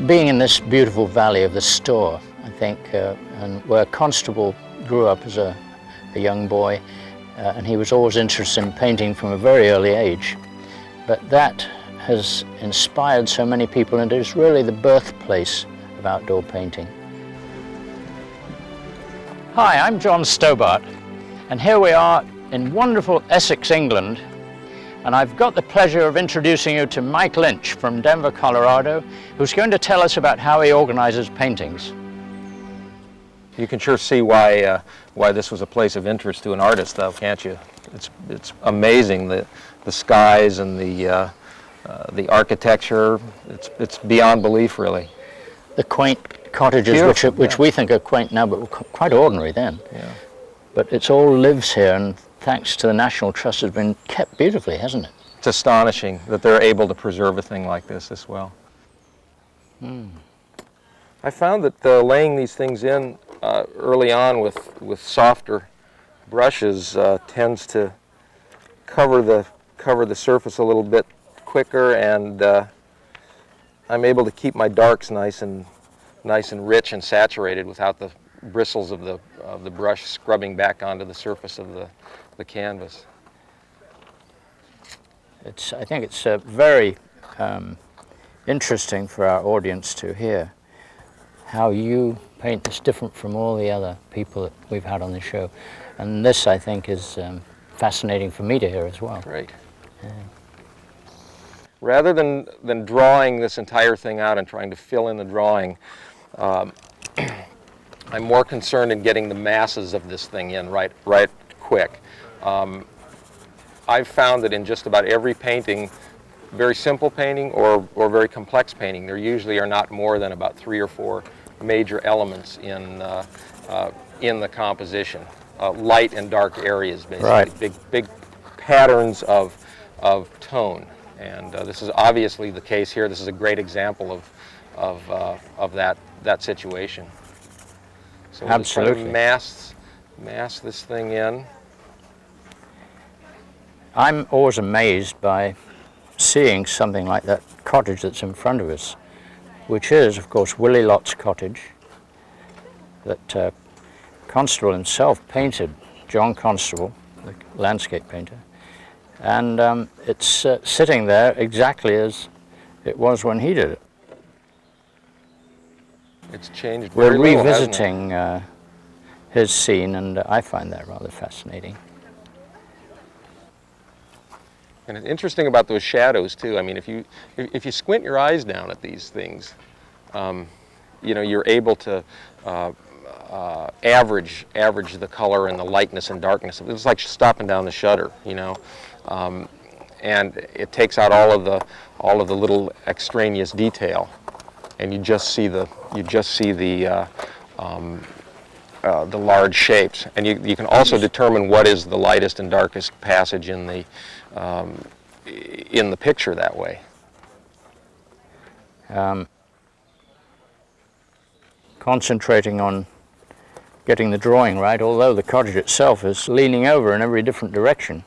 being in this beautiful valley of the Stour, I think, and where Constable grew up as a young boy, and he was always interested in painting from a very early age. But that has inspired so many people, and it is really the birthplace of outdoor painting. Hi, I'm John Stobart, and here we are in wonderful Essex, England, and I've got the pleasure of introducing you to Mike Lynch from Denver, Colorado, who's going to tell us about how he organizes paintings. You can sure see why this was a place of interest to an artist, though, can't you? It's amazing, the skies and the architecture. It's beyond belief, really. The quaint cottages, which we think are quaint now, but were quite ordinary then. Yeah. But it all lives here, and thanks to the National Trust, has been kept beautifully, hasn't it? It's astonishing that they're able to preserve a thing like this as well. I found that laying these things in early on with softer brushes tends to cover the surface a little bit quicker, and I'm able to keep my darks nice and rich and saturated without the bristles of the brush scrubbing back onto the surface of the canvas. I think it's very interesting for our audience to hear how you paint is different from all the other people that we've had on the show. And this, I think, is fascinating for me to hear as well. Great. Yeah. Rather than drawing this entire thing out and trying to fill in the drawing, I'm more concerned in getting the masses of this thing in right quick. I've found that in just about every painting, very simple painting or very complex painting, there usually are not more than about 3 or 4 major elements in the composition. Light and dark areas, basically. Right. Big patterns of tone. And this is obviously the case here. This is a great example of that situation. So we'll just try to mass this thing in. I'm always amazed by seeing something like that cottage that's in front of us, which is, of course, Willie Lott's cottage that Constable himself painted, John Constable, the landscape painter. And it's sitting there exactly as it was when he did it. It's changed very We're little, revisiting his scene, and I find that rather fascinating. And it's interesting about those shadows too. I mean, if you squint your eyes down at these things, you know, you're able to average the color and the lightness and darkness. It's like stopping down the shutter, you know, and it takes out all of the little extraneous detail, and you just see the large shapes, and you can also determine what is the lightest and darkest passage in the picture that way. Concentrating on getting the drawing right, although the cottage itself is leaning over in every different direction.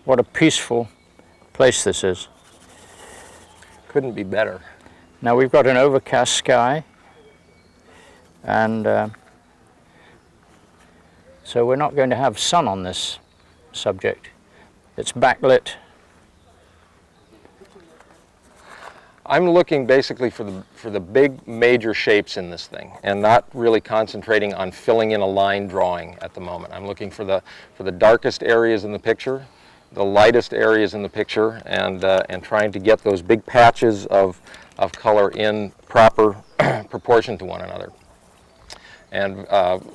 What a peaceful place this is. Couldn't be better. Now we've got an overcast sky, and so we're not going to have sun on this subject. It's backlit. I'm looking basically for the big major shapes in this thing, and not really concentrating on filling in a line drawing at the moment. I'm looking for the darkest areas in the picture, the lightest areas in the picture, and trying to get those big patches of color in proper proportion to one another. And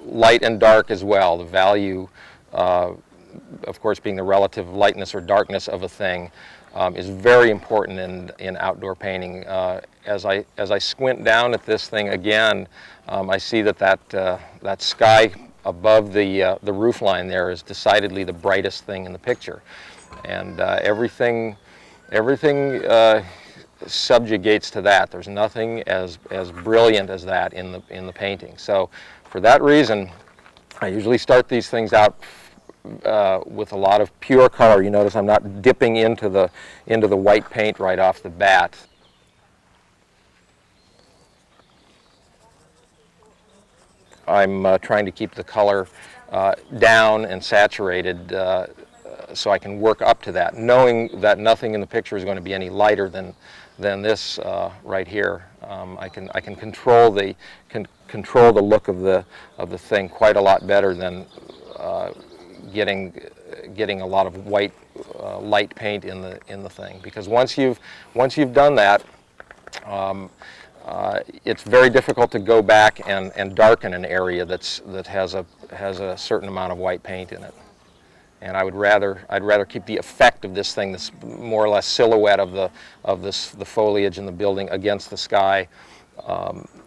light and dark as well. The value, of course, being the relative lightness or darkness of a thing, is very important in outdoor painting. As I squint down at this thing again, I see that sky above the roof line there is decidedly the brightest thing in the picture, and everything subjugates to that. There's nothing as brilliant as that in the painting. So for that reason, I usually start these things out with a lot of pure color. You notice I'm not dipping into the white paint right off the bat. I'm trying to keep the color down and saturated so I can work up to that, knowing that nothing in the picture is going to be any lighter than this right here. I can control the look of the thing quite a lot better than getting a lot of white light paint in the thing, because once you've done that, it's very difficult to go back and darken an area that has a certain amount of white paint in it. And I'd rather keep the effect of this thing, this more or less silhouette of the foliage in the building against the sky,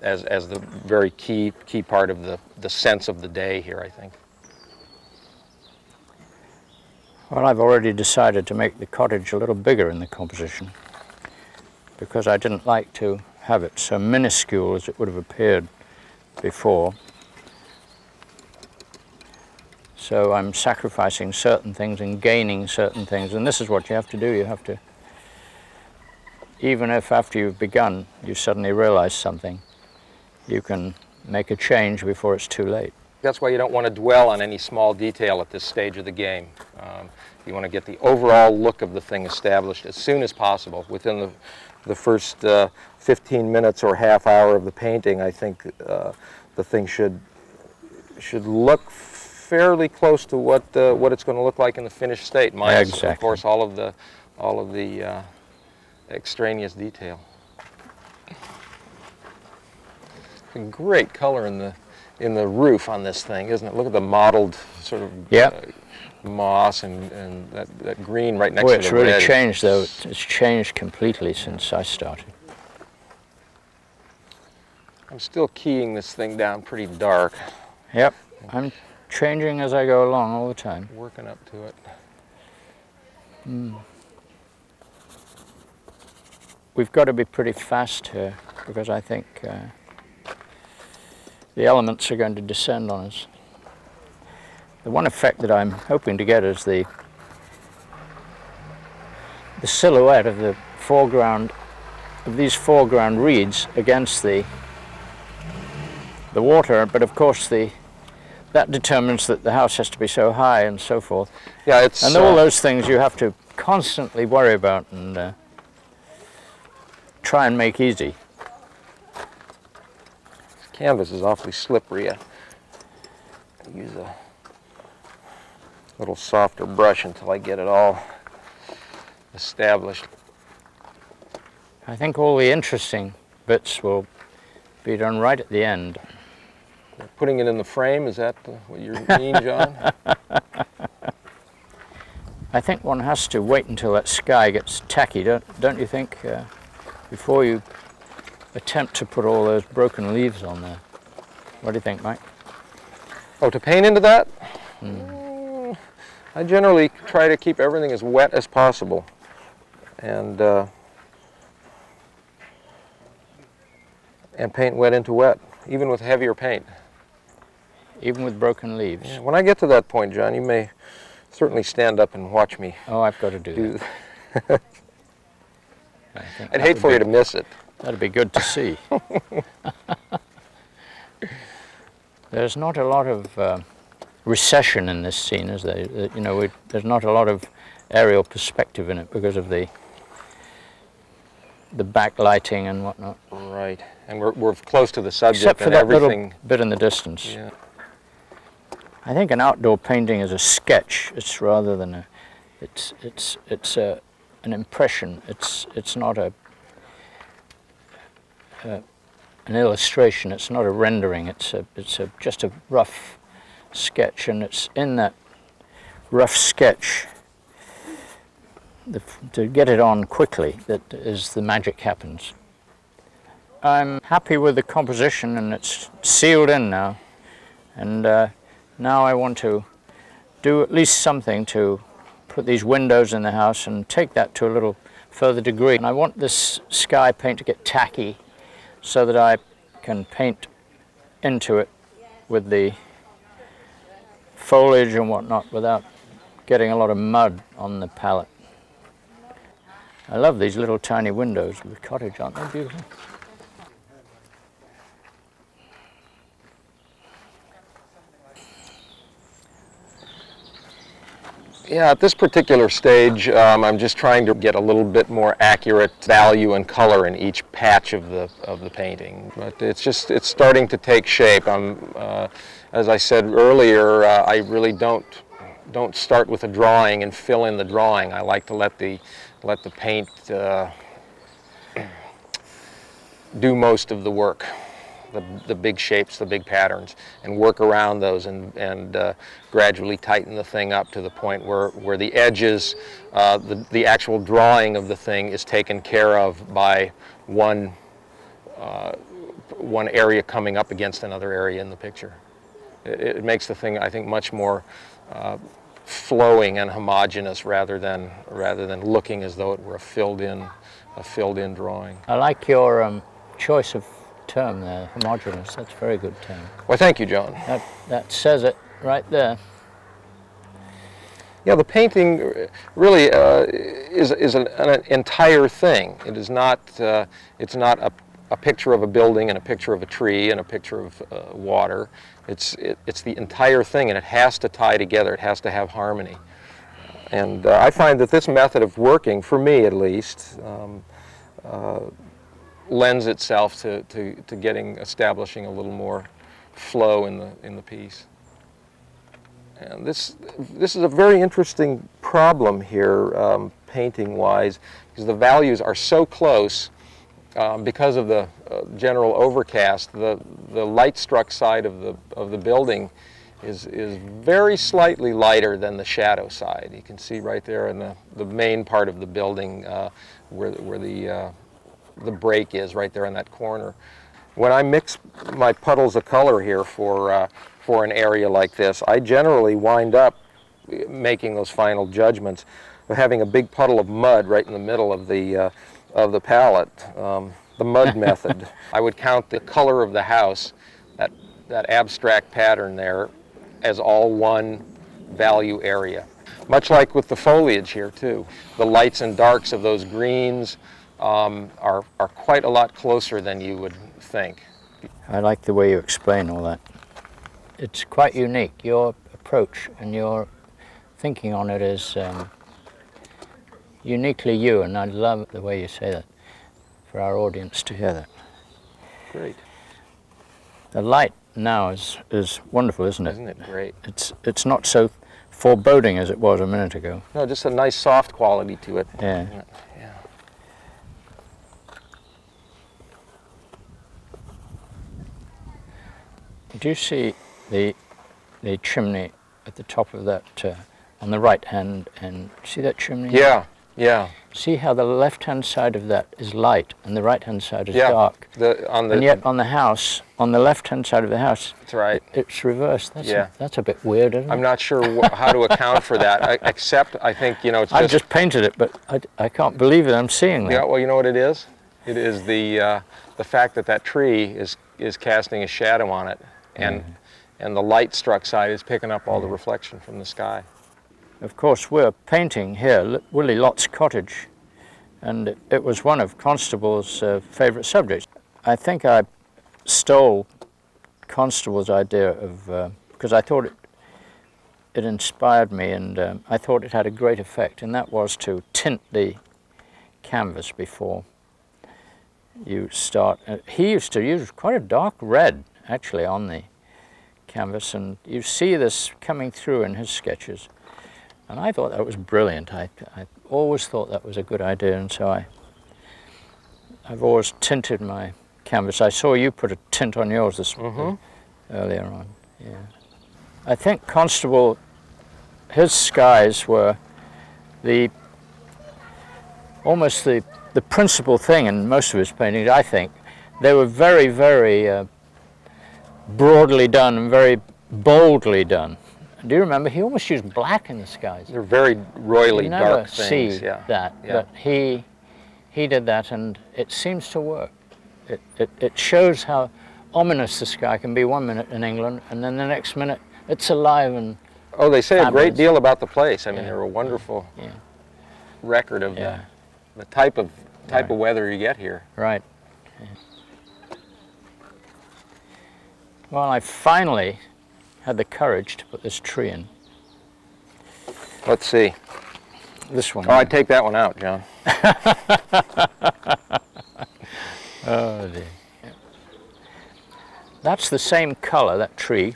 as the very key part of the sense of the day here, I think. Well, I've already decided to make the cottage a little bigger in the composition, because I didn't like to have it so minuscule as it would have appeared before. So I'm sacrificing certain things and gaining certain things, and this is what you have to do. You have to, even if after you've begun you suddenly realize something, you can make a change before it's too late. That's why you don't want to dwell on any small detail at this stage of the game. You want to get the overall look of the thing established as soon as possible. Within the first 15 minutes or half hour of the painting, I think the thing should look fairly close to what it's going to look like in the finished state, minus, exactly, of course, all of the extraneous detail. A great color in the roof on this thing, isn't it? Look at the mottled sort of moss and that green right next to the red. It's really changed, though. It's changed completely since I started. I'm still keying this thing down pretty dark. Yep, I'm changing as I go along all the time. Working up to it. We've got to be pretty fast here, because I think the elements are going to descend on us. The one effect that I'm hoping to get is the silhouette of the foreground, of these foreground reeds against the water, but of course that determines that the house has to be so high and so forth. Yeah, it's and all those things you have to constantly worry about and try and make easy. This canvas is awfully slippery. I use a little softer brush until I get it all established. I think all the interesting bits will be done right at the end. Putting it in the frame, is that what you mean, John? I think one has to wait until that sky gets tacky, don't you think, before you attempt to put all those broken leaves on there. What do you think, Mike? Oh, to paint into that? I generally try to keep everything as wet as possible, and paint wet into wet, even with heavier paint. Even with broken leaves? Yeah, when I get to that point, John, you may certainly stand up and watch me. Oh, I've got to do that. I'd hate for you to miss it. That'd be good to see. There's not a lot of recession in this scene, is there? You know, there's not a lot of aerial perspective in it because of the backlighting and whatnot. Right, and we're close to the subject. Except for and that everything. little bit in the distance. Yeah. I think an outdoor painting is a sketch. It's rather than a. It's an impression. It's not an illustration. It's not a rendering. It's just a rough sketch, and it's in that rough sketch, to get it on quickly, that is the magic happens. I'm happy with the composition, and it's sealed in now, and now I want to do at least something to put these windows in the house and take that to a little further degree. And I want this sky paint to get tacky so that I can paint into it with the foliage and whatnot without getting a lot of mud on the palette. I love these little tiny windows with the cottage, aren't they beautiful? Yeah, at this particular stage, I'm just trying to get a little bit more accurate value and color in each patch of the painting. But it's starting to take shape. As I said earlier, I really don't start with a drawing and fill in the drawing. I like to let the paint do most of the work. The big shapes, the big patterns, and work around those and gradually tighten the thing up to the point where the edges, the actual drawing of the thing is taken care of by one area coming up against another area in the picture. It makes the thing, I think, much more flowing and homogeneous rather than looking as though it were a filled-in drawing. I like your choice of term there, homogeneous. That's a very good term. Well, thank you, John. That says it right there. Yeah, the painting really is an entire thing. It is not. It's not a picture of a building and a picture of a tree and a picture of water. It's the entire thing, and it has to tie together. It has to have harmony. And I find that this method of working, for me at least, lends itself to establishing a little more flow in the piece. And this is a very interesting problem here, painting-wise, because the values are so close. Because of the general overcast, the light-struck side of the building is very slightly lighter than the shadow side. You can see right there in the main part of the building where the break is, right there in that corner. When I mix my puddles of color here for an area like this, I generally wind up making those final judgments of having a big puddle of mud right in the middle of the palette, the mud method. I would count the color of the house, that abstract pattern there, as all one value area. Much like with the foliage here too. The lights and darks of those greens are quite a lot closer than you would think. I like the way you explain all that. It's quite unique. Your approach and your thinking on it is uniquely you, and I love the way you say that for our audience to hear that. Great. The light now is wonderful, isn't it? Isn't it great? It's not so foreboding as it was a minute ago. No, just a nice soft quality to it. Yeah. Yeah. Do you see the chimney at the top of that, on the right hand, and see that chimney? Yeah, yeah. See how the left-hand side of that is light and the right-hand side is Yeah. dark? And yet on the house, on the left-hand side of the house, that's right. it's reversed. Yeah. That's a bit weird, isn't it? I'm not sure how to account for that, except I think, it's I've just painted it, but I can't believe it. I'm seeing that. Yeah, well, you know what it is? It is the fact that tree is casting a shadow on it, and the light-struck side is picking up all the reflection from the sky. Of course, we're painting here Willie Lott's cottage, and it was one of Constable's favourite subjects. I think I stole Constable's idea of, because I thought it inspired me, and I thought it had a great effect, and that was to tint the canvas before you start. He used to use quite a dark red, actually, on the canvas, and you see this coming through in his sketches. And I thought that was brilliant. I always thought that was a good idea, and so I've always tinted my canvas. I saw you put a tint on yours earlier on. Yeah, I think Constable, his skies were almost the principal thing in most of his paintings. I think they were very, very broadly done and very boldly done. Do you remember? He almost used black in the skies. They're very royally dark things. things. You never see that, but he did that, and it seems to work. It shows how ominous the sky can be one minute in England, and then the next minute it's alive and Oh, they say a great fabulous. deal about the place. I mean, Yeah. they're a wonderful Yeah. record of Yeah. the type of Right. weather you get here. Right. Yeah. Well, I finally had the courage to put this tree in. Let's see. This one. Oh, I'd take that one out, John. Oh dear. Yeah. That's the same color, that tree,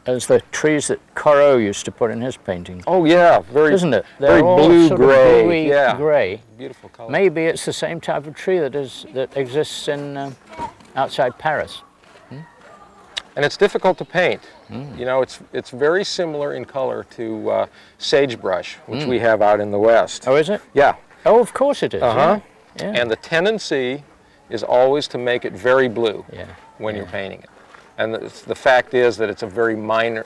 as the trees that Corot used to put in his paintings. Oh yeah, very. Isn't it? They're very all blue sort of gray. bluey Yeah. gray. Beautiful color. Maybe it's the same type of tree that exists in outside Paris. And it's difficult to paint. You know, it's very similar in color to sagebrush, which we have out in the west. Oh, is it? Yeah. Oh, of course it is. Uh-huh. Yeah. Yeah. And the tendency is always to make it very blue Yeah. when you're painting it. And the fact is that it's a very minor,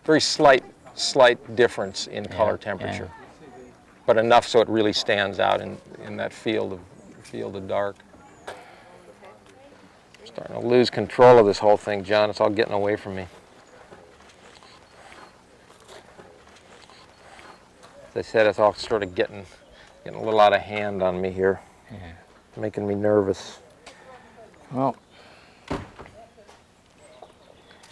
very slight difference in color temperature, but enough so it really stands out in that field of dark. I'm starting to lose control of this whole thing, John. It's all getting away from me. As I said, it's all sort of getting a little out of hand on me here, making me nervous. Well,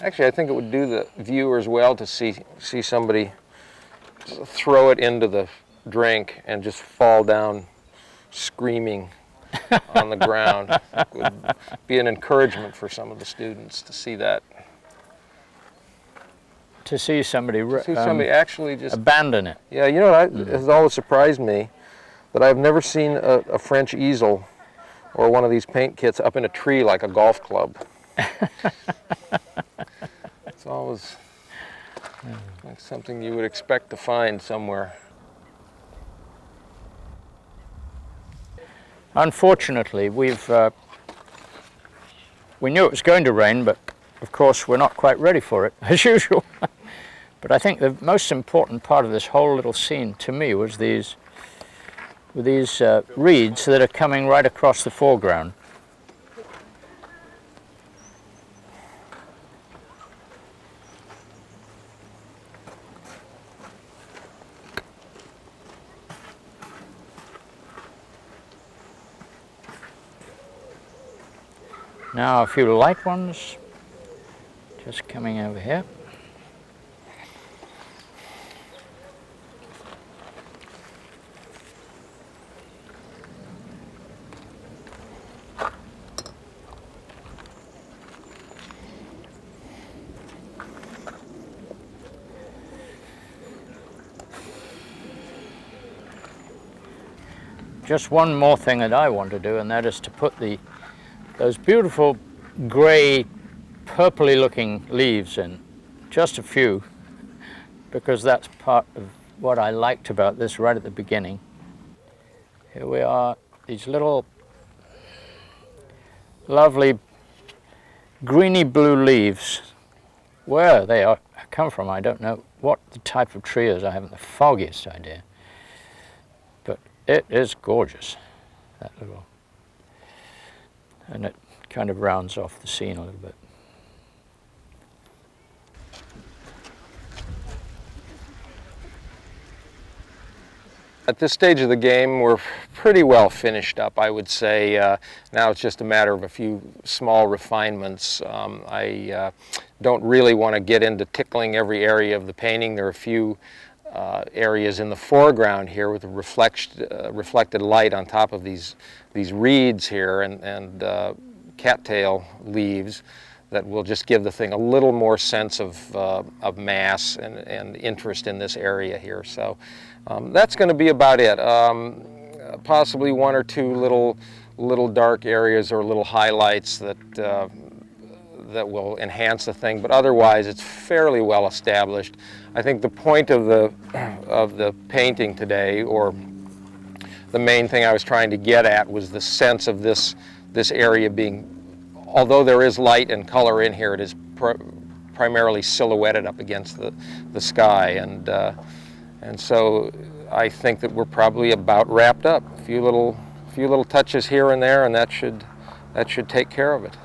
Actually, I think it would do the viewers well to see somebody throw it into the drink and just fall down screaming on the ground. It would be an encouragement for some of the students to see that. to see somebody, See somebody actually just... abandon it. Yeah, you know what has always surprised me? That I've never seen a French easel or one of these paint kits up in a tree like a golf club. It's always like something you would expect to find somewhere. Unfortunately, we knew it was going to rain, but of course we're not quite ready for it, as usual. But I think the most important part of this whole little scene to me was these reeds that are coming right across the foreground. Now a few light ones just coming over here. Just one more thing that I want to do, and that is to put those beautiful grey, purpley looking leaves in, just a few, because that's part of what I liked about this right at the beginning. Here we are, these little lovely greeny blue leaves. Where they come from, I don't know. What the type of tree is, I haven't the foggiest idea. But it is gorgeous, that little, and it kind of rounds off the scene a little bit. At this stage of the game, we're pretty well finished up, I would say. Now it's just a matter of a few small refinements. I don't really want to get into tickling every area of the painting. There are a few areas in the foreground here with the reflected light on top of these reeds here and cattail leaves that will just give the thing a little more sense of mass and interest in this area here. So that's going to be about it. Possibly one or two little dark areas or little highlights that will enhance the thing, but otherwise it's fairly well established. I think the point of the painting today, or the main thing I was trying to get at, was the sense of this area being, although there is light and color in here, it is primarily silhouetted up against the sky, and so I think that we're probably about wrapped up. A few little touches here and there, and that should take care of it.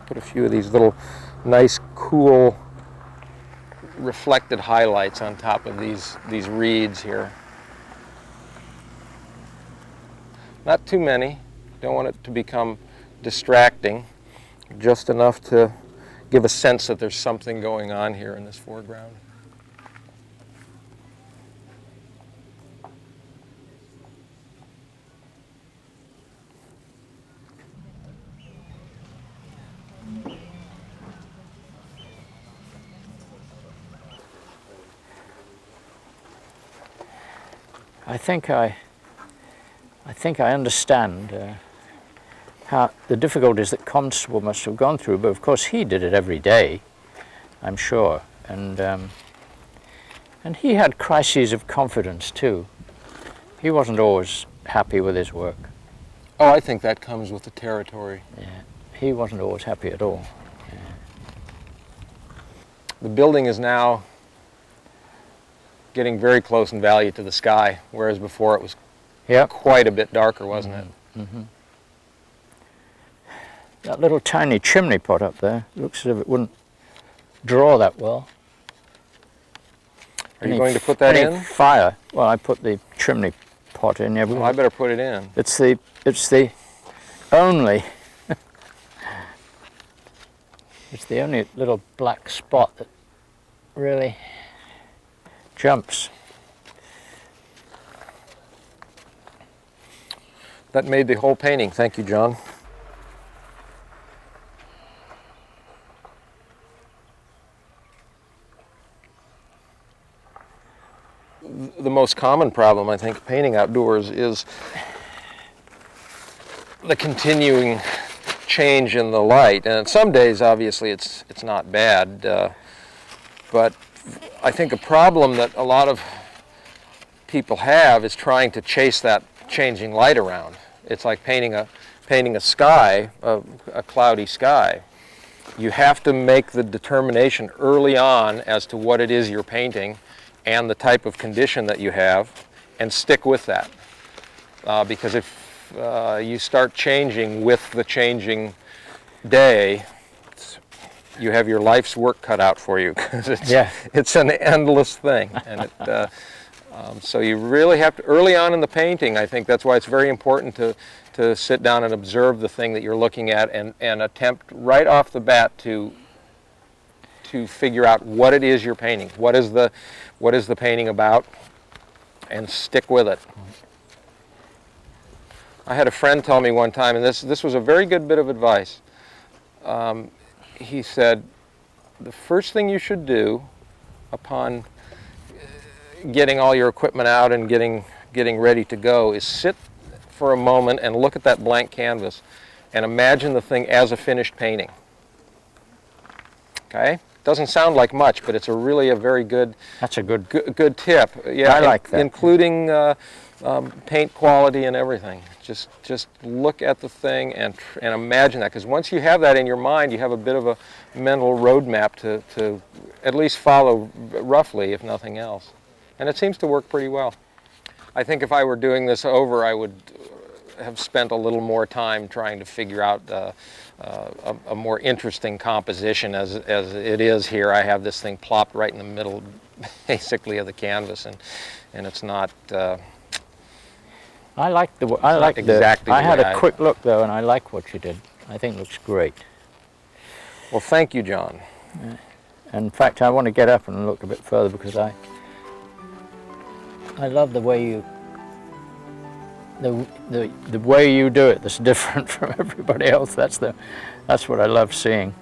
put a few of these little nice, cool, reflected highlights on top of these reeds here. Not too many. Don't want it to become distracting. Just enough to give a sense that there's something going on here in this foreground. I think I understand how the difficulties that Constable must have gone through, but of course he did it every day, I'm sure, and he had crises of confidence too. He wasn't always happy with his work. Oh, I think that comes with the territory. Yeah, he wasn't always happy at all. Yeah. The building is now getting very close in value to the sky, whereas before it was quite a bit darker, wasn't it? Mm-hmm. That little tiny chimney pot up there looks as if it wouldn't draw that well. Are you going to put that in? Fire. Well, I put the chimney pot in. Yeah, well, I better put it in. It's the only it's the only little black spot that really jumps. That made the whole painting. Thank you, John. The most common problem, I think, painting outdoors is the continuing change in the light. And some days, obviously, it's not bad, but I think a problem that a lot of people have is trying to chase that changing light around. It's like painting a sky, a cloudy sky. You have to make the determination early on as to what it is you're painting and the type of condition that you have, and stick with that. Because if you start changing with the changing day, you have your life's work cut out for you, because it's an endless thing. And so you really have to, early on in the painting, I think that's why it's very important to sit down and observe the thing that you're looking at, and attempt right off the bat to figure out what it is you're painting. What is the painting about, and stick with it. I had a friend tell me one time, and this was a very good bit of advice. He said, the first thing you should do upon getting all your equipment out and getting ready to go is sit for a moment and look at that blank canvas and imagine the thing as a finished painting. Okay? Doesn't sound like much, but it's really a very good. That's a good tip. Yeah, I like that. Including paint quality and everything. Just look at the thing and imagine that, because once you have that in your mind, you have a bit of a mental roadmap to at least follow roughly, if nothing else. And it seems to work pretty well. I think if I were doing this over, I would have spent a little more time trying to figure out a more interesting composition. As it is here, I have this thing plopped right in the middle, basically, of the canvas, and it's not. I like exactly. I had a quick look though, and I like what you did. I think it looks great. Well, thank you, John. In fact, I want to get up and look a bit further, because I love the way you the way you do it. That's different from everybody else. That's what I love seeing.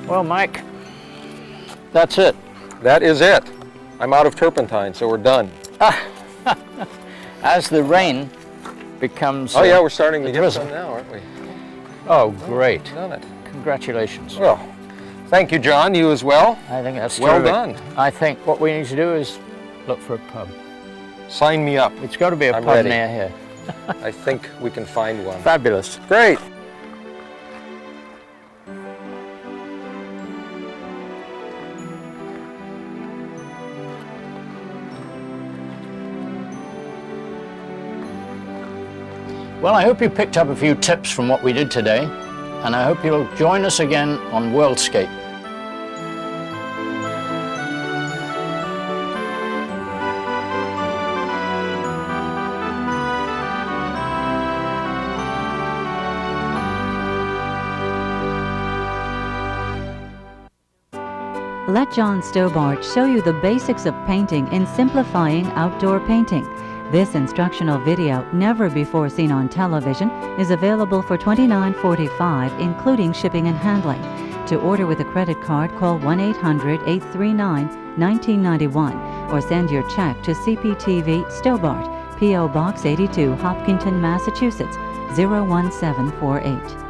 Well, Mike, that's it. That is it. I'm out of turpentine, so we're done. As the rain becomes... Oh yeah, we're starting to get some now, aren't we? Oh, great. Done it. Congratulations. Well, thank you, John. You as well. I think that's well terrific. done. I think what we need to do is look for a pub. Sign me up. It's got to be a I'm pub ready. near here. I think we can find one. Fabulous. Great. Well, I hope you picked up a few tips from what we did today, and I hope you'll join us again on Worldscape. Let John Stobart show you the basics of painting in simplifying outdoor painting. This instructional video, never before seen on television, is available for $29.45, including shipping and handling. To order with a credit card, call 1-800-839-1991 or send your check to CPTV Stobart, P.O. Box 82, Hopkinton, Massachusetts, 01748.